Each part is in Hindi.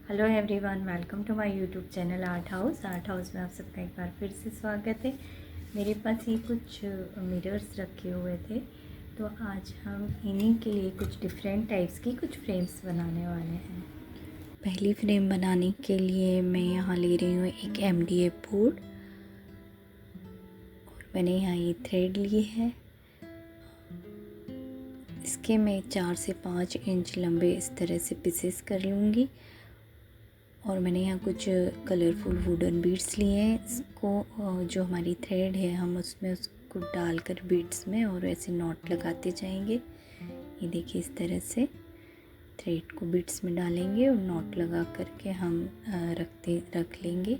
Hello everyone, welcome to my YouTube channel art house में आप सबका एक बार फिर से स्वागत है। मेरे पास ये कुछ मिरर्स रखे हुए थे, तो आज हम इन्हीं के लिए कुछ डिफरेंट टाइप्स की कुछ फ्रेम्स बनाने वाले हैं। पहली फ्रेम बनाने के लिए मैं यहाँ ले रही हूँ एक MDF बोर्ड, और मैंने यहाँ ये थ्रेड लिए है। इसके मैं 4 से 5 इंच लंबे इस तरह से पीसेस कर लूँगी, और मैंने यहाँ कुछ कलरफुल वुडन बीड्स लिए हैं। इसको जो हमारी थ्रेड है हम उसमें उसको डालकर बीड्स में और ऐसे नॉट लगाते जाएंगे। ये देखिए, इस तरह से थ्रेड को बीड्स में डालेंगे और नॉट लगा करके हम रख लेंगे।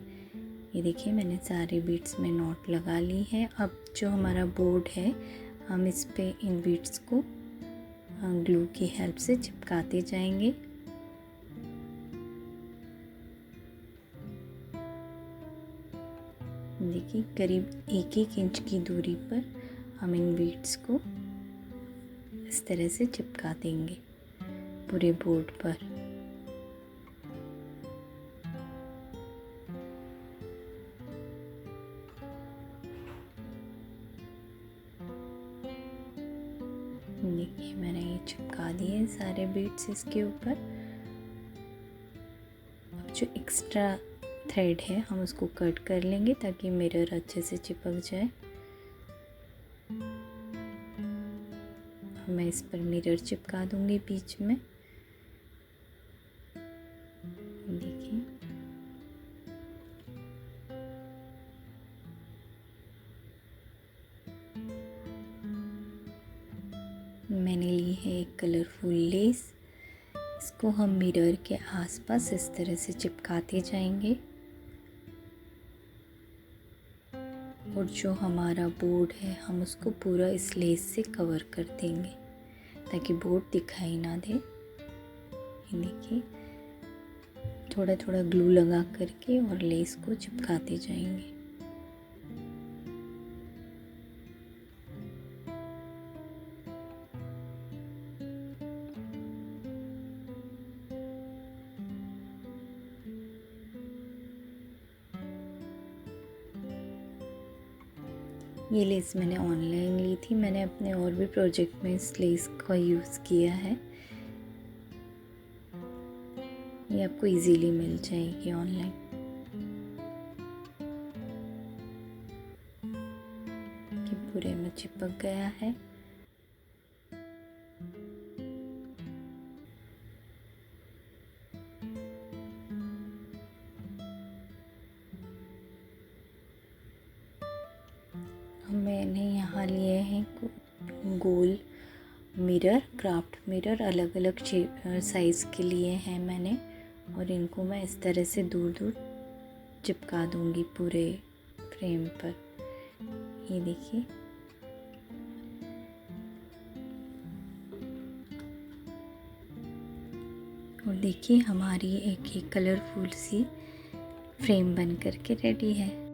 ये देखिए, मैंने सारे बीड्स में नॉट लगा ली है। अब जो हमारा बोर्ड है हम इस पे इन बीड्स को ग्लू की हेल्प से चिपकाते जाएंगे। देखिए, करीब 1-1 इंच की दूरी पर हम इन बीड्स को इस तरह से चिपका देंगे पूरे बोर्ड पर। देखिए, मैंने ये चिपका दिए सारे बीड्स इसके ऊपर। अब जो एक्स्ट्रा थ्रेड है हम उसको कट कर लेंगे ताकि मिरर अच्छे से चिपक जाए। मैं इस पर मिरर चिपका दूंगी बीच में। देखिए, मैंने ली है एक कलरफुल लेस। इसको हम मिरर के आसपास इस तरह से चिपकाते जाएंगे, और जो हमारा बोर्ड है हम उसको पूरा इस लेस से कवर कर देंगे ताकि बोर्ड दिखाई ना दे। ये देखिए, थोड़ा थोड़ा ग्लू लगा करके और लेस को चिपकाते जाएंगे। ये लेस मैंने ऑनलाइन ली थी। मैंने अपने और भी प्रोजेक्ट में इस लेस का यूज़ किया है। ये आपको इजीली मिल जाएगी ऑनलाइन। कि पूरे में चिपक गया है। मैंने यहाँ लिए हैं गोल मिरर, क्राफ्ट मिरर, अलग अलग शेप साइज़ के लिए हैं मैंने, और इनको मैं इस तरह से दूर दूर चिपका दूंगी पूरे फ्रेम पर। ये देखिए, और देखिए हमारी एक कलरफुल सी फ्रेम बन करके रेडी है।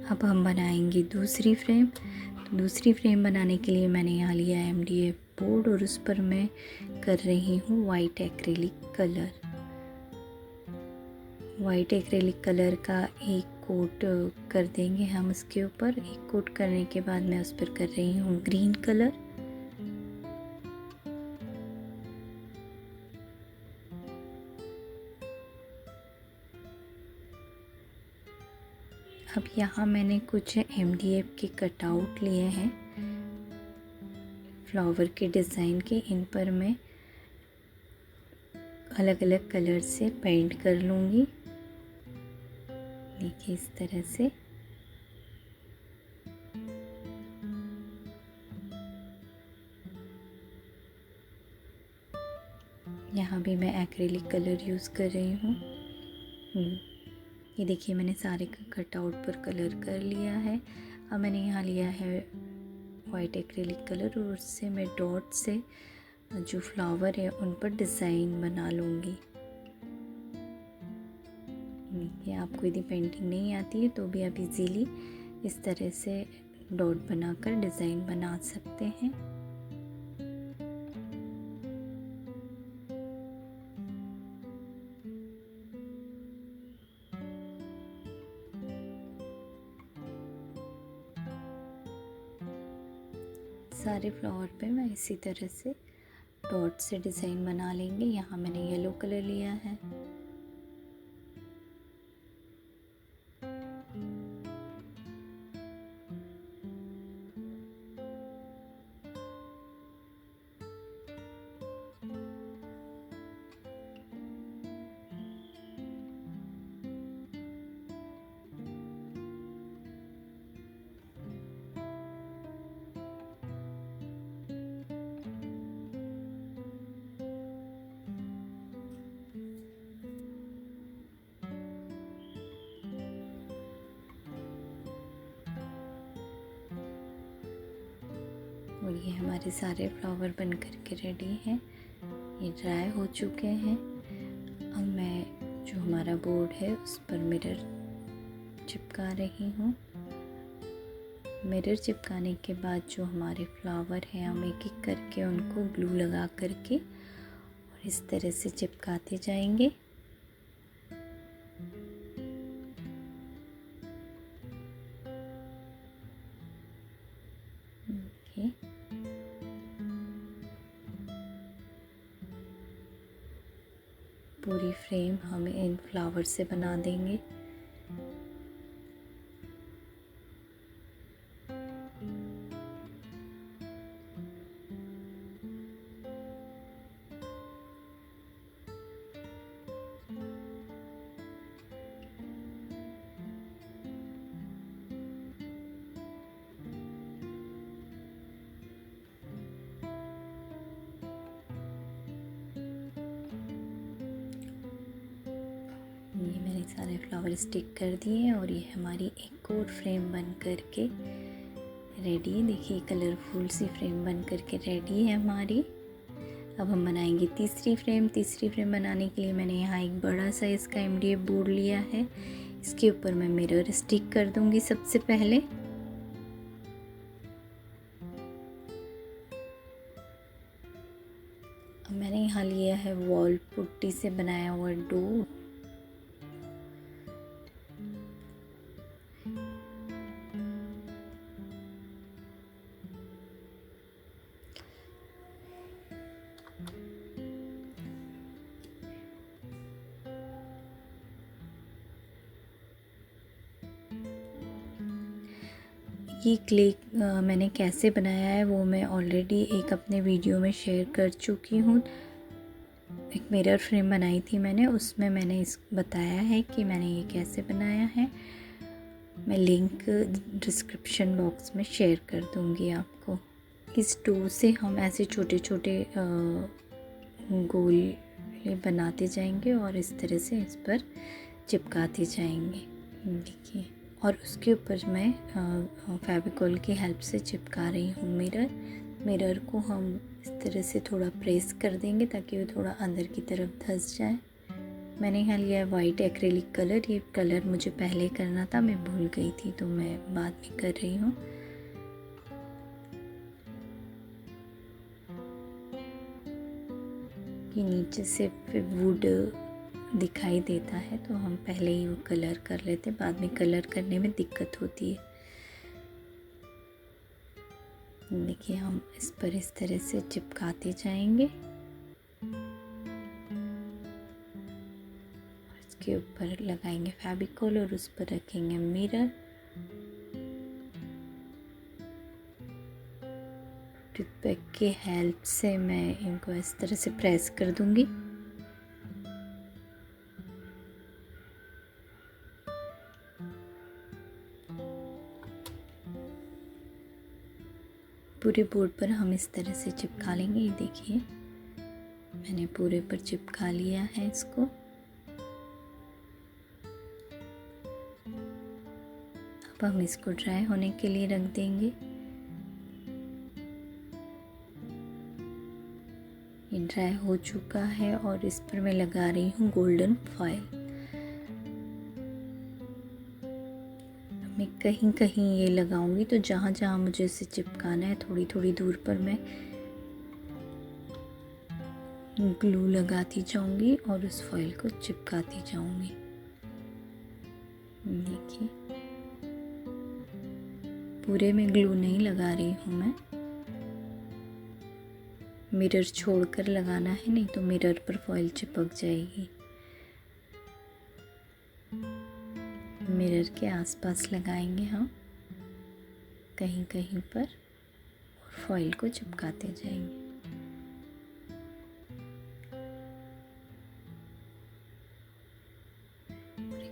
अब हम बनाएंगे दूसरी फ्रेम। तो दूसरी फ्रेम बनाने के लिए मैंने यहाँ लिया MDF बोर्ड, और उस पर मैं कर रही हूँ white acrylic colour. White acrylic colour का एक कोट कर देंगे हम उसके ऊपर। एक कोट करने के बाद मैं उस पर कर रही हूँ ग्रीन कलर। अब यहाँ मैंने कुछ MDF के कटआउट लिए हैं फ्लावर के डिज़ाइन के। इन पर मैं अलग अलग कलर से पेंट कर लूँगी। देखिए, इस तरह से। यहाँ भी मैं एक्रेलिक कलर यूज़ कर रही हूँ। ये देखिए, मैंने सारे कटआउट पर कलर कर लिया है। अब मैंने यहाँ लिया है वाइट एक्रेलिक कलर, और उससे मैं डॉट से जो फ्लावर है उन पर डिज़ाइन बना लूँगी। ये आपको यदि पेंटिंग नहीं आती है तो भी आप इजीली इस तरह से डॉट बनाकर डिज़ाइन बना सकते हैं। सारे फ्लावर पे मैं इसी तरह से डॉट से डिज़ाइन बना लेंगे। यहाँ मैंने येलो कलर लिया है। और ये हमारे सारे फ्लावर बन कर के रेडी हैं। ये ड्राई हो चुके हैं। अब मैं जो हमारा बोर्ड है उस पर मिरर चिपका रही हूँ। मिरर चिपकाने के बाद जो हमारे फ्लावर हैं हम एक एक करके उनको ग्लू लगा करके और इस तरह से चिपकाते जाएंगे। पूरी फ्रेम हम इन फ्लावर से बना देंगे। ये मैंने सारे फ्लावर स्टिक कर दिए हैं और ये हमारी एक और फ्रेम बन करके रेडी है। देखिए कलरफुल सी फ्रेम बन करके रेडी है हमारी। अब हम बनाएंगे तीसरी फ्रेम। तीसरी फ्रेम बनाने के लिए मैंने यहाँ एक बड़ा साइज़ का MDF बोर्ड लिया है। इसके ऊपर मैं मिरर स्टिक कर दूँगी सबसे पहले। अब मैंने यहाँ लिया है वॉल पुट्टी से बनाया हुआ डो। ये क्ले मैंने कैसे बनाया है वो मैं ऑलरेडी एक अपने वीडियो में शेयर कर चुकी हूँ। एक मिरर फ्रेम बनाई थी मैंने, उसमें मैंने इस बताया है कि मैंने ये कैसे बनाया है। मैं लिंक डिस्क्रिप्शन बॉक्स में शेयर कर दूँगी आपको। इस डो से हम ऐसे छोटे छोटे गोल बनाते जाएंगे और इस तरह से इस पर चिपकाते जाएंगे। देखिए, और उसके ऊपर मैं फेविकोल की हेल्प से चिपका रही हूँ मिरर को हम इस तरह से थोड़ा प्रेस कर देंगे ताकि वो थोड़ा अंदर की तरफ धंस जाए। मैंने यहाँ लिया है वाइट एक्रेलिक कलर। ये कलर मुझे पहले करना था, मैं भूल गई थी तो मैं बाद में कर रही हूँ। कि नीचे से फिर वुड दिखाई देता है तो हम पहले ही वो कलर कर लेते, बाद में कलर करने में दिक्कत होती है। देखिए हम इस पर इस तरह से चिपकाते जाएंगे। इसके ऊपर लगाएंगे फेविकोल और उस पर रखेंगे मिरर। टूथपिक की हेल्प से मैं इनको इस तरह से प्रेस कर दूंगी। पूरे बोर्ड पर हम इस तरह से चिपका लेंगे। ये देखिए मैंने पूरे पर चिपका लिया है इसको। अब हम इसको ड्राई होने के लिए रख देंगे। ये ड्राई हो चुका है और इस पर मैं लगा रही हूँ गोल्डन फॉयल। मैं कहीं कहीं ये लगाऊंगी तो जहाँ जहाँ मुझे इसे चिपकाना है थोड़ी थोड़ी दूर पर मैं ग्लू लगाती जाऊंगी और उस फॉयल को चिपकाती जाऊंगी। देखिए पूरे में ग्लू नहीं लगा रही हूँ मैं, मिरर छोड़कर लगाना है, नहीं तो मिरर पर फॉइल चिपक जाएगी। मिरर के आसपास लगाएंगे हम कहीं कहीं पर और फॉइल को चिपकाते जाएंगे।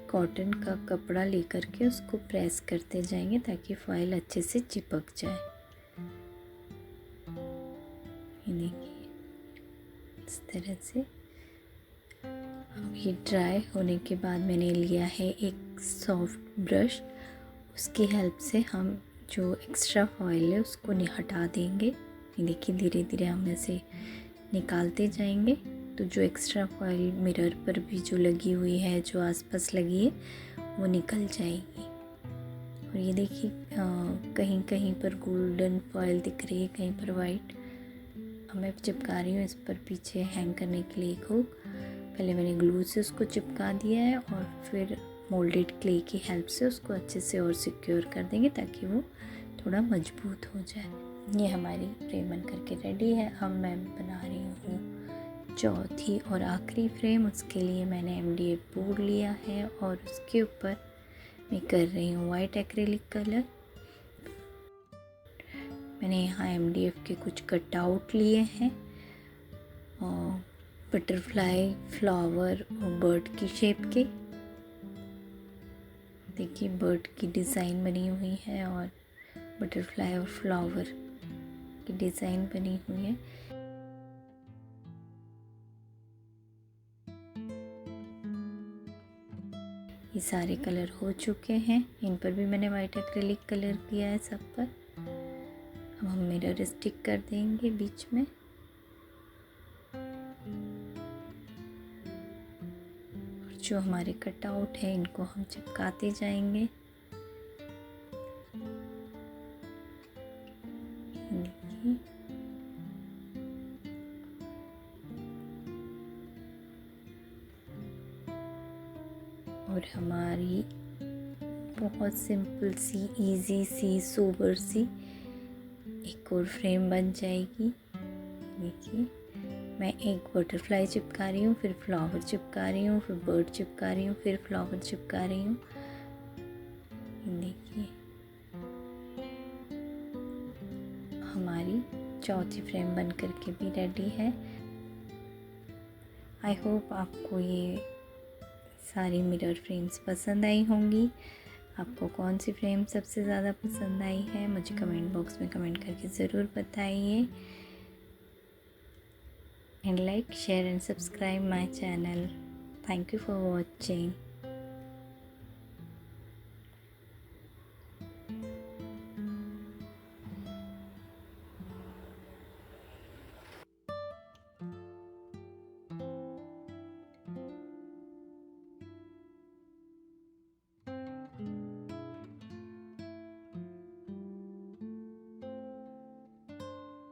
कॉटन का कपड़ा लेकर के उसको प्रेस करते जाएंगे ताकि फॉइल अच्छे से चिपक जाए। ये देखिए इस तरह से। अब ये ड्राई होने के बाद मैंने लिया है एक सॉफ्ट ब्रश, उसकी हेल्प से हम जो एक्स्ट्रा फॉइल है उसको हटा देंगे। ये देखिए धीरे धीरे हम ऐसे निकालते जाएंगे तो जो एक्स्ट्रा फॉइल मिरर पर भी जो लगी हुई है, जो आसपास लगी है, वो निकल जाएगी। और ये देखिए कहीं कहीं पर गोल्डन फॉइल दिख रही है, कहीं पर वाइट। अब मैं चिपका रही हूँ इस पर पीछे हैंग करने के लिए एक हुक। पहले मैंने ग्लू से उसको चिपका दिया है और फिर मोल्डेड क्ले की हेल्प से उसको अच्छे से और सिक्योर कर देंगे ताकि वो थोड़ा मजबूत हो जाए। ये हमारी फ्रेम बन करके रेडी है। अब मैं बना रही हूँ चौथी और आखिरी फ्रेम। उसके लिए मैंने MDF बोर्ड लिया है और उसके ऊपर मैं कर रही हूँ वाइट एक्रेलिक कलर। मैंने यहाँ MDF के कुछ कटआउट लिए हैं और बटरफ्लाई, फ्लावर और बर्ड की शेप के। देखिए बर्ड की डिज़ाइन बनी हुई है और बटरफ्लाई और फ्लावर की डिज़ाइन बनी हुई है। ये सारे कलर हो चुके हैं। इन पर भी मैंने वाइट एक्रेलिक कलर किया है सब पर। अब हम मिरर स्टिक कर देंगे बीच में। और जो हमारे कटआउट है इनको हम चिपकाते जाएंगे। देखिए और हमारी बहुत सिंपल सी, इजी सी, सोबर सी एक और फ्रेम बन जाएगी। देखिए मैं एक बटरफ्लाई चिपका रही हूँ, फिर फ्लावर चिपका रही हूँ, फिर बर्ड चिपका रही हूँ, फिर फ्लावर चिपका रही हूँ। देखिए हमारी चौथी फ्रेम बन करके भी रेडी है। आई होप आपको ये सारी मिरर फ्रेम्स पसंद आई होंगी। आपको कौन सी फ्रेम सबसे ज़्यादा पसंद आई है मुझे कमेंट बॉक्स में कमेंट करके ज़रूर बताइए। And like, share and subscribe my channel. Thank you for watching.